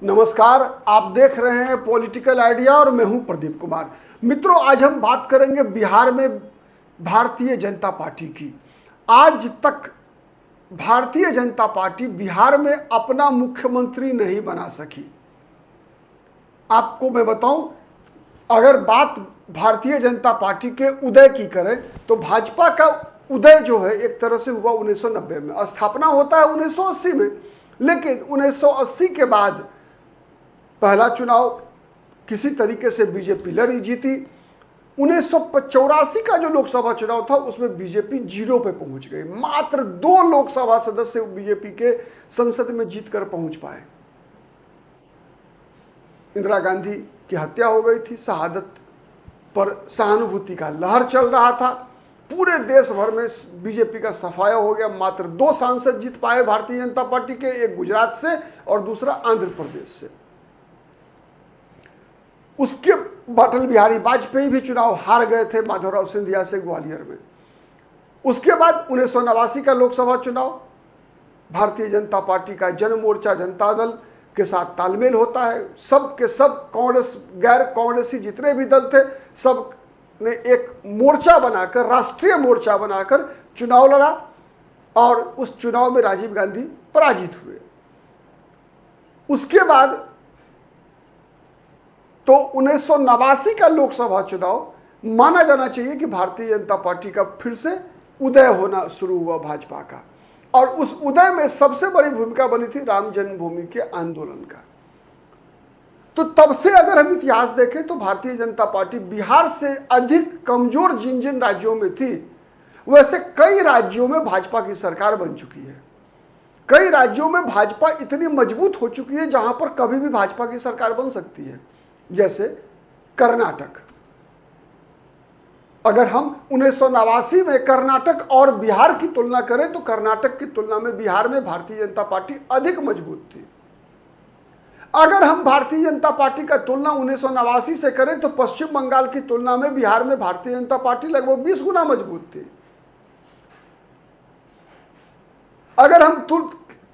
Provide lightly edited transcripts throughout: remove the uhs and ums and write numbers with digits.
नमस्कार, आप देख रहे हैं पॉलिटिकल आइडिया और मैं हूं प्रदीप कुमार। मित्रों, आज हम बात करेंगे बिहार में भारतीय जनता पार्टी की। आज तक भारतीय जनता पार्टी बिहार में अपना मुख्यमंत्री नहीं बना सकी। आपको मैं बताऊं, अगर बात भारतीय जनता पार्टी के उदय की करें तो भाजपा का उदय जो है एक तरह से हुआ 1990 में। स्थापना होता है 1980 में, लेकिन 1980 के बाद पहला चुनाव किसी तरीके से बीजेपी लड़ी, जीती। 1984 का जो लोकसभा चुनाव था उसमें बीजेपी जीरो पे पहुंच गई। मात्र 2 लोकसभा सदस्य बीजेपी के संसद में जीतकर पहुंच पाए। इंदिरा गांधी की हत्या हो गई थी, शहादत पर सहानुभूति का लहर चल रहा था, पूरे देश भर में बीजेपी का सफाया हो गया। मात्र 2 सांसद जीत पाए भारतीय जनता पार्टी के, एक गुजरात से और दूसरा आंध्र प्रदेश से। उसके अटल बिहारी वाजपेयी भी चुनाव हार गए थे माधवराव सिंधिया से ग्वालियर में। उसके बाद 1989 का लोकसभा चुनाव, भारतीय जनता पार्टी का जन मोर्चा जनता दल के साथ तालमेल होता है। सब के सब कांग्रेस, गैर कांग्रेसी जितने भी दल थे, सब ने एक मोर्चा बनाकर, राष्ट्रीय मोर्चा बनाकर चुनाव लड़ा और उस चुनाव में राजीव गांधी पराजित हुए। उसके बाद तो 1989 का लोकसभा चुनाव माना जाना चाहिए कि भारतीय जनता पार्टी का फिर से उदय होना शुरू हुआ भाजपा का, और उस उदय में सबसे बड़ी भूमिका बनी थी राम जन्मभूमि के आंदोलन का। तो तब से अगर हम इतिहास देखें तो भारतीय जनता पार्टी बिहार से अधिक कमजोर जिन जिन राज्यों में थी, वैसे कई राज्यों में भाजपा की सरकार बन चुकी है। कई राज्यों में भाजपा इतनी मजबूत हो चुकी है जहां पर कभी भी भाजपा की सरकार बन सकती है, जैसे कर्नाटक। अगर हम 1989 में कर्नाटक और बिहार की तुलना करें तो कर्नाटक की तुलना में बिहार में भारतीय जनता पार्टी अधिक मजबूत थी। अगर हम भारतीय जनता पार्टी का तुलना 1989 से करें तो पश्चिम बंगाल की तुलना में बिहार में भारतीय जनता पार्टी लगभग 20 गुना मजबूत थी। अगर हम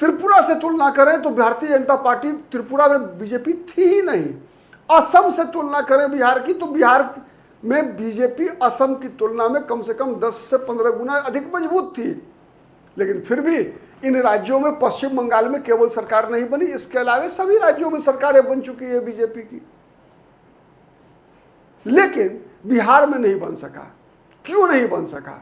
त्रिपुरा से तुलना करें तो भारतीय जनता पार्टी त्रिपुरा में बीजेपी थी ही नहीं। असम से तुलना करें बिहार की तो बिहार में बीजेपी असम की तुलना में कम से कम 10 से 15 गुना अधिक मजबूत थी। लेकिन फिर भी इन राज्यों में, पश्चिम बंगाल में केवल सरकार नहीं बनी, इसके अलावा सभी राज्यों में सरकारें बन चुकी है बीजेपी की, लेकिन बिहार में नहीं बन सका। क्यों नहीं बन सका,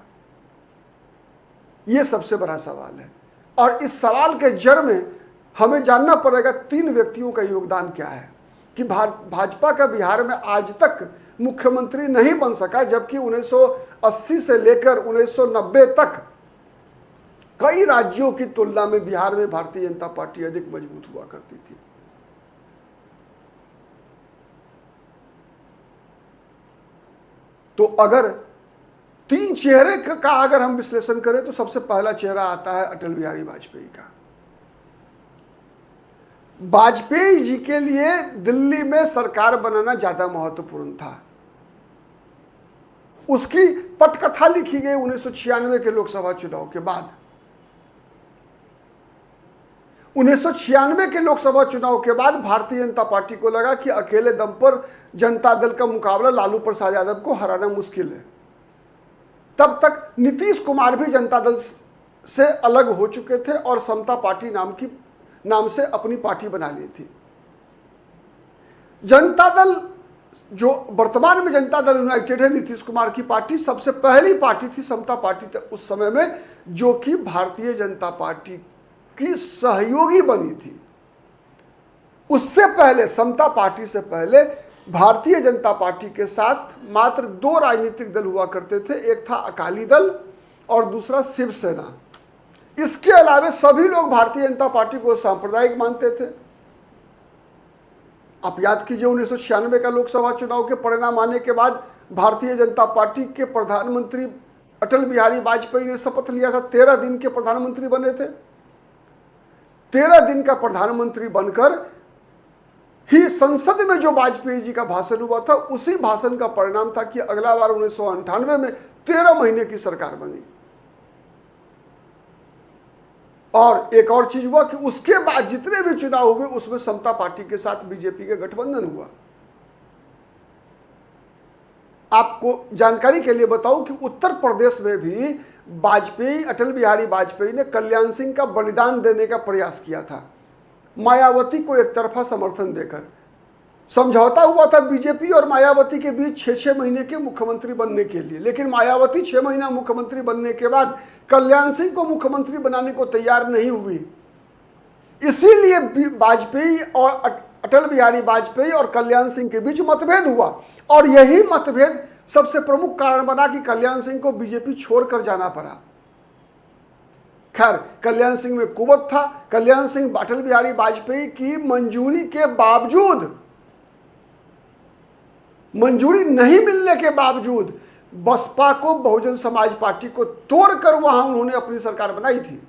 यह सबसे बड़ा सवाल है। और इस सवाल के जड़ में हमें जानना पड़ेगा 3 व्यक्तियों का योगदान क्या है कि भाजपा का बिहार में आज तक मुख्यमंत्री नहीं बन सका, जबकि 1980 से लेकर 1990 तक कई राज्यों की तुलना में बिहार में भारतीय जनता पार्टी अधिक मजबूत हुआ करती थी। तो अगर 3 चेहरे का अगर हम विश्लेषण करें तो सबसे पहला चेहरा आता है अटल बिहारी वाजपेयी का। वाजपेयी जी के लिए दिल्ली में सरकार बनाना ज्यादा महत्वपूर्ण था। उसकी पटकथा लिखी गई 1996 के लोकसभा चुनाव के बाद। 1996 के लोकसभा चुनाव के बाद भारतीय जनता पार्टी को लगा कि अकेले दम पर जनता दल का मुकाबला लालू प्रसाद यादव को हराना मुश्किल है। तब तक नीतीश कुमार भी जनता दल से अलग हो चुके थे और समता पार्टी नाम से अपनी पार्टी बना ली थी। जनता दल, जो वर्तमान में जनता दल यूनाइटेड है, नीतीश कुमार की पार्टी, सबसे पहली पार्टी थी समता पार्टी उस समय में, जो कि भारतीय जनता पार्टी की सहयोगी बनी थी। उससे पहले, समता पार्टी से पहले, भारतीय जनता पार्टी के साथ मात्र 2 राजनीतिक दल हुआ करते थे। एक था अकाली दल और दूसरा शिवसेना। इसके अलावा सभी लोग भारतीय जनता पार्टी को सांप्रदायिक मानते थे। आप याद कीजिए 1996 का लोकसभा चुनाव के परिणाम आने के बाद भारतीय जनता पार्टी के प्रधानमंत्री अटल बिहारी वाजपेयी ने शपथ लिया था। 13 दिन के प्रधानमंत्री बने थे। 13 दिन का प्रधानमंत्री बनकर ही संसद में जो वाजपेयी जी का भाषण हुआ था, उसी भाषण का परिणाम था कि अगला बार 1998 में 13 महीने की सरकार बनी। और एक और चीज हुआ कि उसके बाद जितने भी चुनाव हुए उसमें समता पार्टी के साथ बीजेपी के गठबंधन हुआ। आपको जानकारी के लिए बताऊं कि उत्तर प्रदेश में भी वाजपेयी, अटल बिहारी वाजपेयी ने कल्याण सिंह का बलिदान देने का प्रयास किया था, मायावती को एक तरफा समर्थन देकर। समझौता हुआ था बीजेपी और मायावती के बीच 6-6 महीने के मुख्यमंत्री बनने के लिए, लेकिन मायावती 6 महीना मुख्यमंत्री बनने के बाद कल्याण सिंह को मुख्यमंत्री बनाने को तैयार नहीं हुई। इसीलिए वाजपेयी और अटल बिहारी वाजपेयी और कल्याण सिंह के बीच मतभेद हुआ, और यही मतभेद सबसे प्रमुख कारण बना कि कल्याण सिंह को बीजेपी छोड़कर जाना पड़ा। खैर, कल्याण सिंह में कुवत था। कल्याण सिंह अटल बिहारी वाजपेयी की मंजूरी के बावजूद, मंजूरी नहीं मिलने के बावजूद बसपा को, बहुजन समाज पार्टी को तोड़कर वहां उन्होंने अपनी सरकार बनाई थी।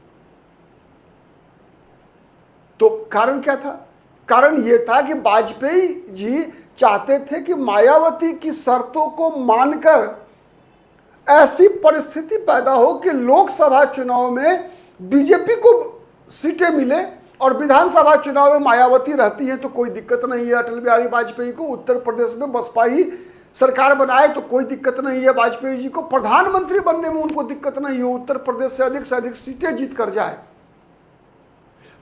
तो कारण क्या था? कारण यह था कि वाजपेयी जी चाहते थे कि मायावती की शर्तों को मानकर ऐसी परिस्थिति पैदा हो कि लोकसभा चुनाव में बीजेपी को सीटें मिले और विधानसभा चुनाव में मायावती रहती है तो कोई दिक्कत नहीं है अटल बिहारी वाजपेयी को। उत्तर प्रदेश में बसपा ही सरकार बनाए तो कोई दिक्कत नहीं है वाजपेयी जी को। प्रधानमंत्री बनने में उनको दिक्कत नहीं हो, उत्तर प्रदेश से अधिक सीटें जीत कर जाए।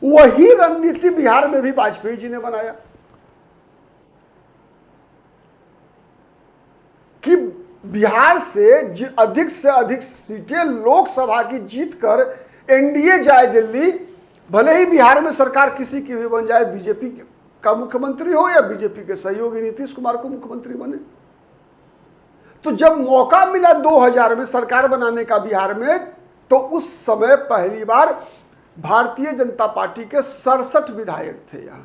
वही रणनीति बिहार में भी वाजपेयी जी ने बनाया कि बिहार से अधिक सीटें लोकसभा की जीतकर एनडीए जाए दिल्ली, भले ही बिहार में सरकार किसी की भी बन जाए, बीजेपी का मुख्यमंत्री हो या बीजेपी के सहयोगी नीतीश कुमार को मुख्यमंत्री बने। तो जब मौका मिला 2000 में सरकार बनाने का बिहार में, तो उस समय पहली बार भारतीय जनता पार्टी के 67 विधायक थे यहां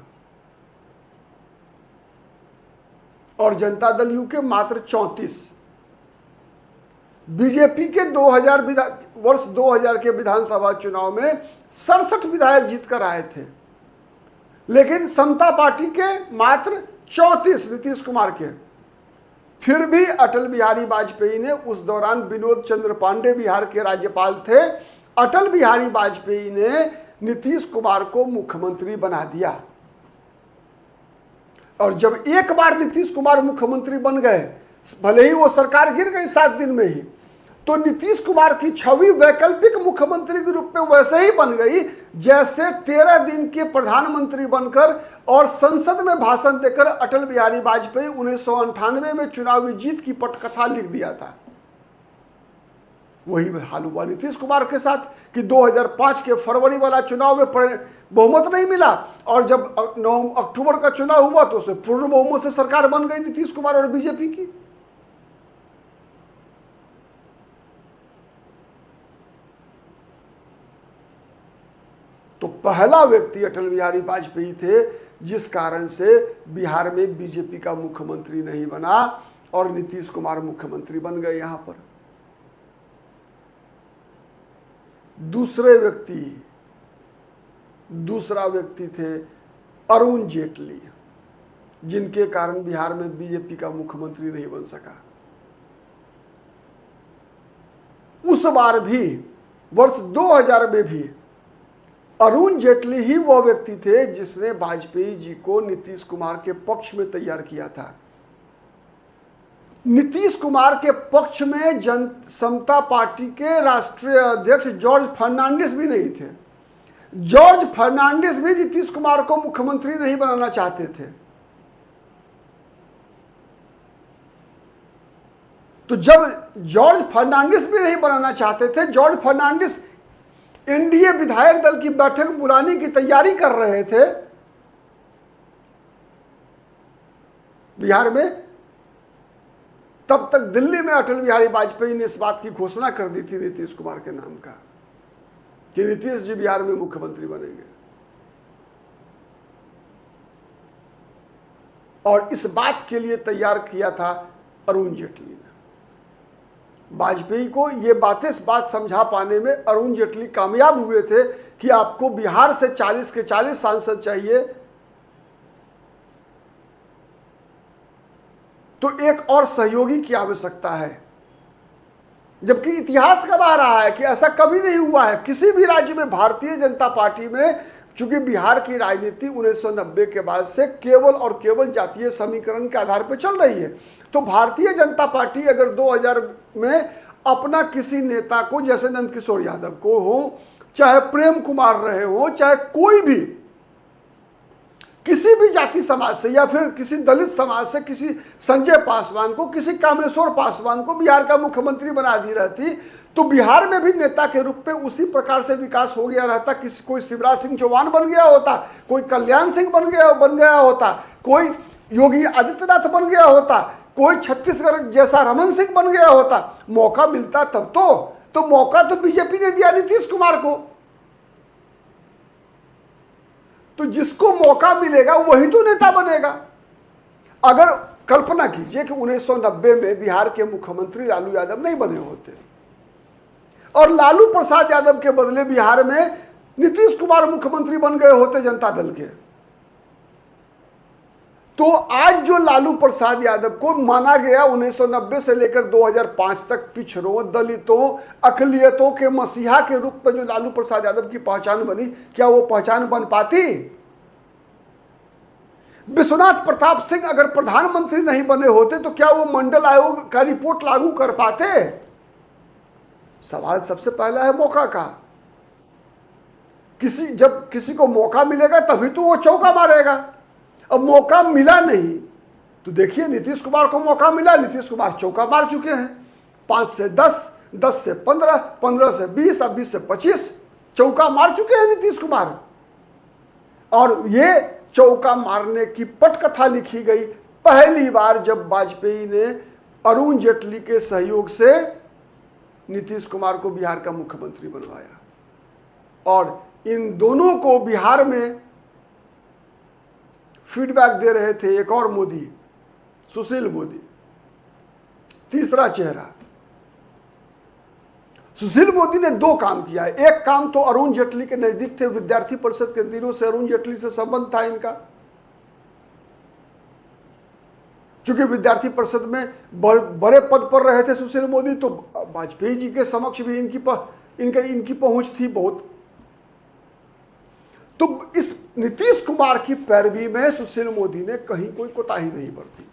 और जनता दल यू के मात्र 34। बीजेपी के वर्ष 2000 के विधानसभा चुनाव में 67 विधायक जीतकर आए थे, लेकिन समता पार्टी के मात्र 34 नीतीश कुमार के। फिर भी अटल बिहारी वाजपेयी ने, उस दौरान विनोद चंद्र पांडे बिहार के राज्यपाल थे, अटल बिहारी वाजपेयी ने नीतीश कुमार को मुख्यमंत्री बना दिया। और जब एक बार नीतीश कुमार मुख्यमंत्री बन गए, भले ही वो सरकार गिर गई 7 दिन में ही, तो नीतीश कुमार की छवि वैकल्पिक मुख्यमंत्री के रूप में वैसे ही बन गई जैसे 13 दिन के प्रधानमंत्री बनकर और संसद में भाषण देकर अटल बिहारी वाजपेयी 1998 में चुनावी जीत की पटकथा लिख दिया था। वही हाल हुआ नीतीश कुमार के साथ कि 2005 के फरवरी वाला चुनाव में बहुमत नहीं मिला, और जब 9 अक्टूबर का चुनाव हुआ तो उसमें पूर्ण बहुमत से सरकार बन गई नीतीश कुमार और बीजेपी की। तो पहला व्यक्ति अटल बिहारी वाजपेयी थे जिस कारण से बिहार में बीजेपी का मुख्यमंत्री नहीं बना और नीतीश कुमार मुख्यमंत्री बन गए यहां पर। दूसरा व्यक्ति थे अरुण जेटली, जिनके कारण बिहार में बीजेपी का मुख्यमंत्री नहीं बन सका। उस बार भी वर्ष 2000 में भी अरुण जेटली ही वह व्यक्ति थे जिसने वाजपेयी जी को नीतीश कुमार के पक्ष में तैयार किया था। नीतीश कुमार के पक्ष में समता पार्टी के राष्ट्रीय अध्यक्ष जॉर्ज फर्नांडिस भी नहीं थे। जॉर्ज फर्नांडिस भी नीतीश कुमार को मुख्यमंत्री नहीं बनाना चाहते थे। तो जब जॉर्ज फर्नांडिस भी नहीं बनाना चाहते थे, जॉर्ज फर्नांडिस एनडीए विधायक दल की बैठक बुलाने की तैयारी कर रहे थे बिहार में, तब तक दिल्ली में अटल बिहारी वाजपेयी ने इस बात की घोषणा कर दी थी नीतीश कुमार के नाम का कि नीतीश जी बिहार में मुख्यमंत्री बनेंगे। और इस बात के लिए तैयार किया था अरुण जेटली ने। वाजपेयी को ये बात समझा पाने में अरुण जेटली कामयाब हुए थे कि आपको बिहार से 40 के 40 सांसद चाहिए, तो एक और सहयोगी की आवश्यकता है। जबकि इतिहास गवाह रहा है कि ऐसा कभी नहीं हुआ है किसी भी राज्य में। भारतीय जनता पार्टी में, चूंकि बिहार की राजनीति 1990 के बाद से केवल और केवल जातीय समीकरण के आधार पर चल रही है, तो भारतीय जनता पार्टी अगर 2000 में अपना किसी नेता को, जैसे नंदकिशोर यादव को हो, चाहे प्रेम कुमार रहे हो, चाहे कोई भी किसी भी जाति समाज से या फिर किसी दलित समाज से किसी संजय पासवान को, किसी कामेश्वर पासवान को बिहार का मुख्यमंत्री बना दी रहती, तो बिहार में भी नेता के रूप में उसी प्रकार से विकास हो गया रहता। किसी कोई शिवराज सिंह चौहान बन गया होता, कोई कल्याण सिंह बन गया होता, कोई योगी आदित्यनाथ बन गया होता, कोई छत्तीसगढ़ जैसा रमन सिंह बन गया होता। मौका मिलता तब तो मौका तो बीजेपी ने दिया नीतीश कुमार को। तो जिसको मौका मिलेगा वही तो नेता बनेगा। अगर कल्पना कीजिए कि 1990 में बिहार के मुख्यमंत्री लालू यादव नहीं बने होते और लालू प्रसाद यादव के बदले बिहार में नीतीश कुमार मुख्यमंत्री बन गए होते जनता दल के, तो आज जो लालू प्रसाद यादव को माना गया 1990 से लेकर 2005 तक पिछड़ों, दलितों, अकलियतों के मसीहा के रूप में जो लालू प्रसाद यादव की पहचान बनी, क्या वो पहचान बन पाती? विश्वनाथ प्रताप सिंह अगर प्रधानमंत्री नहीं बने होते तो क्या वो मंडल आयोग का रिपोर्ट लागू कर पाते? सवाल सबसे पहला है मौका का। जब किसी को मौका मिलेगा तभी तो वो चौका मारेगा। अब मौका मिला नहीं तो देखिए, नीतीश कुमार को मौका मिला, नीतीश कुमार चौका मार चुके हैं। 5 से 10, 10 से 15, 15 से 20, अब 20 से 25 चौका मार चुके हैं नीतीश कुमार। और ये चौका मारने की पटकथा लिखी गई पहली बार जब वाजपेयी ने अरुण जेटली के सहयोग से नीतीश कुमार को बिहार का मुख्यमंत्री बनवाया। और इन दोनों को बिहार में फीडबैक दे रहे थे एक और मोदी, सुशील मोदी, तीसरा चेहरा। सुशील मोदी ने 2 काम किया है। एक काम तो अरुण जेटली के नजदीक थे, विद्यार्थी परिषद के दिनों से अरुण जेटली से संबंध था इनका, चूंकि विद्यार्थी परिषद में बड़े पद पर रहे थे सुशील मोदी, तो वाजपेयी जी के समक्ष भी इनकी पहुंच थी बहुत। तो इस नीतीश कुमार की पैरवी में सुशील मोदी ने कहीं कोई कोताही नहीं बरती,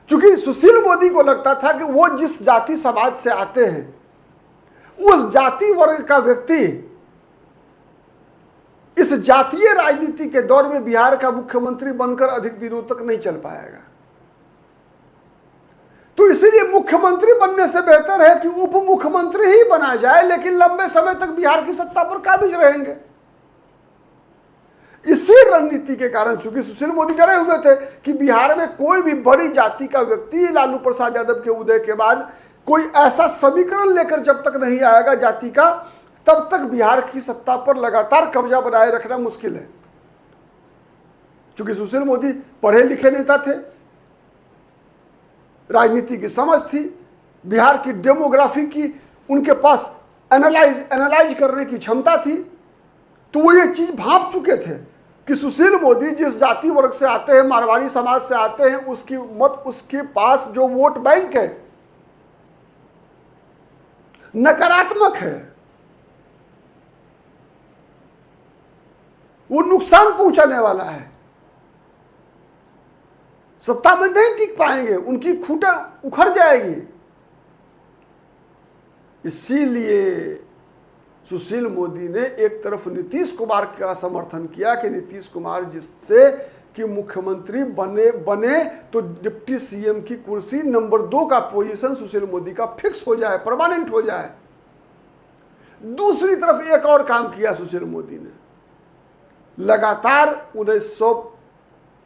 क्योंकि सुशील मोदी को लगता था कि वो जिस जाति समाज से आते हैं उस जाति वर्ग का व्यक्ति इस जातीय राजनीति के दौर में बिहार का मुख्यमंत्री बनकर अधिक दिनों तक नहीं चल पाएगा। तो इसीलिए मुख्यमंत्री बनने से बेहतर है कि उप मुख्यमंत्री ही बना जाए, लेकिन लंबे समय तक बिहार की सत्ता पर काबिज रहेंगे। इसी रणनीति के कारण, चूंकि सुशील मोदी डरे हुए थे कि बिहार में कोई भी बड़ी जाति का व्यक्ति लालू प्रसाद यादव के उदय के बाद कोई ऐसा समीकरण लेकर जब तक नहीं आएगा जाति का, तब तक बिहार की सत्ता पर लगातार कब्जा बनाए रखना मुश्किल है। चूंकि सुशील मोदी पढ़े लिखे नेता थे, राजनीति की समझ थी, बिहार की डेमोग्राफी की उनके पास एनालाइज करने की क्षमता थी, तो वो ये चीज भांप चुके थे कि सुशील मोदी जिस जाति वर्ग से आते हैं, मारवाड़ी समाज से आते हैं, उसके पास जो वोट बैंक है नकारात्मक है, वो नुकसान पहुंचाने वाला है, सत्ता में नहीं टिक पाएंगे, उनकी खूंटें उखड़ जाएगी। इसीलिए सुशील मोदी ने एक तरफ नीतीश कुमार का समर्थन किया कि नीतीश कुमार जिससे कि मुख्यमंत्री बने तो डिप्टी सीएम की कुर्सी नंबर 2 का पोजीशन सुशील मोदी का फिक्स हो जाए, परमानेंट हो जाए। दूसरी तरफ एक और काम किया सुशील मोदी ने, लगातार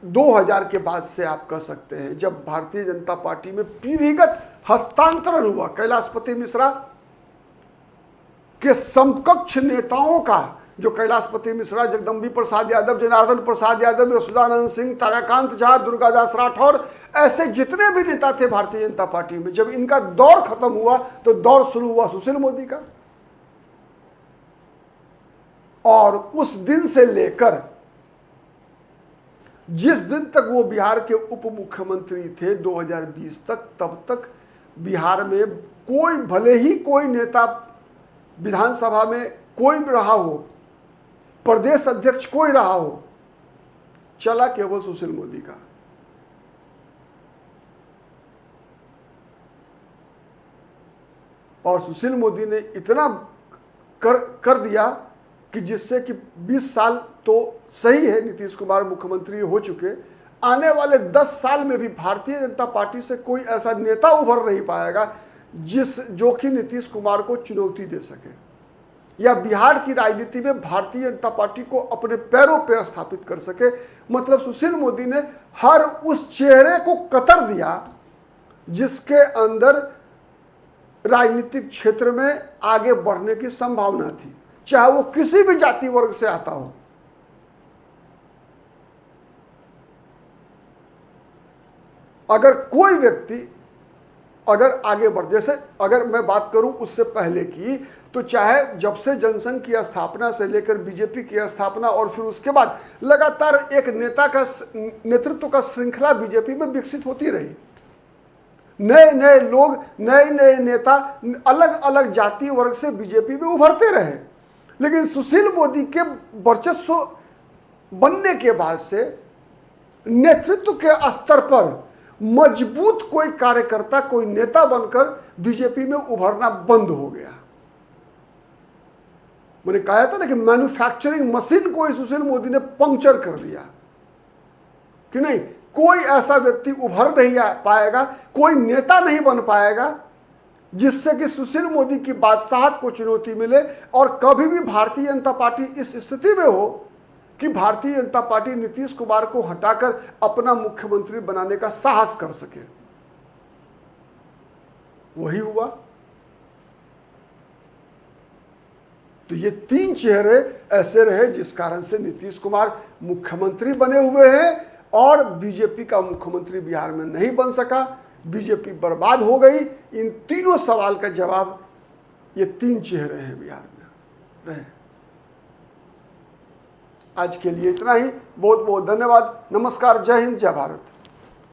2000 के बाद से आप कह सकते हैं, जब भारतीय जनता पार्टी में पीढ़ीगत हस्तांतरण हुआ, कैलाशपति मिश्रा के समकक्ष नेताओं का, जो कैलाशपति मिश्रा, जगदम्बी प्रसाद यादव, जनार्दन प्रसाद यादव, यशोदानंद सिंह, ताराकांत झा, दुर्गादास राठौर, ऐसे जितने भी नेता थे भारतीय जनता पार्टी में, जब इनका दौर खत्म हुआ तो दौर शुरू हुआ सुशील मोदी का। और उस दिन से लेकर जिस दिन तक वो बिहार के उप मुख्यमंत्री थे 2020 तक, तब तक बिहार में कोई भले ही कोई नेता विधानसभा में कोई भी रहा हो, प्रदेश अध्यक्ष कोई रहा हो, चला केवल सुशील मोदी का। और सुशील मोदी ने इतना कर दिया कि जिससे कि 20 साल तो सही है नीतीश कुमार मुख्यमंत्री हो चुके, आने वाले 10 साल में भी भारतीय जनता पार्टी से कोई ऐसा नेता उभर नहीं पाएगा जो कि नीतीश कुमार को चुनौती दे सके या बिहार की राजनीति में भारतीय जनता पार्टी को अपने पैरों पर स्थापित कर सके। मतलब सुशील मोदी ने हर उस चेहरे को कतर दिया जिसके अंदर राजनीतिक क्षेत्र में आगे बढ़ने की संभावना थी, चाहे वो किसी भी जाति वर्ग से आता हो। अगर कोई व्यक्ति अगर आगे बढ़, जैसे अगर मैं बात करूं उससे पहले की, तो चाहे जब से जनसंघ की स्थापना से लेकर बीजेपी की स्थापना और फिर उसके बाद लगातार एक नेता का नेतृत्व का श्रृंखला बीजेपी में विकसित होती रही। नए नए लोग, नए नए नेता अलग अलग जाति वर्ग से बीजेपी में उभरते रहे, लेकिन सुशील मोदी के वर्चस्व बनने के बाद से नेतृत्व के स्तर पर मजबूत कोई कार्यकर्ता, कोई नेता बनकर बीजेपी में उभरना बंद हो गया। मैंने कहा था ना कि मैन्युफैक्चरिंग मशीन को सुशील मोदी ने पंक्चर कर दिया कि नहीं, कोई ऐसा व्यक्ति उभर नहीं पाएगा, कोई नेता नहीं बन पाएगा जिससे कि सुशील मोदी की बादशाहत को चुनौती मिले और कभी भी भारतीय जनता पार्टी इस स्थिति में हो कि भारतीय जनता पार्टी नीतीश कुमार को हटाकर अपना मुख्यमंत्री बनाने का साहस कर सके। वही हुआ। तो ये 3 चेहरे ऐसे रहे जिस कारण से नीतीश कुमार मुख्यमंत्री बने हुए हैं और बीजेपी का मुख्यमंत्री बिहार में नहीं बन सका, बीजेपी बर्बाद हो गई। इन तीनों सवाल का जवाब ये 3 चेहरे हैं बिहार में रहे। आज के लिए इतना ही। बहुत बहुत धन्यवाद। नमस्कार। जय हिंद, जय भारत।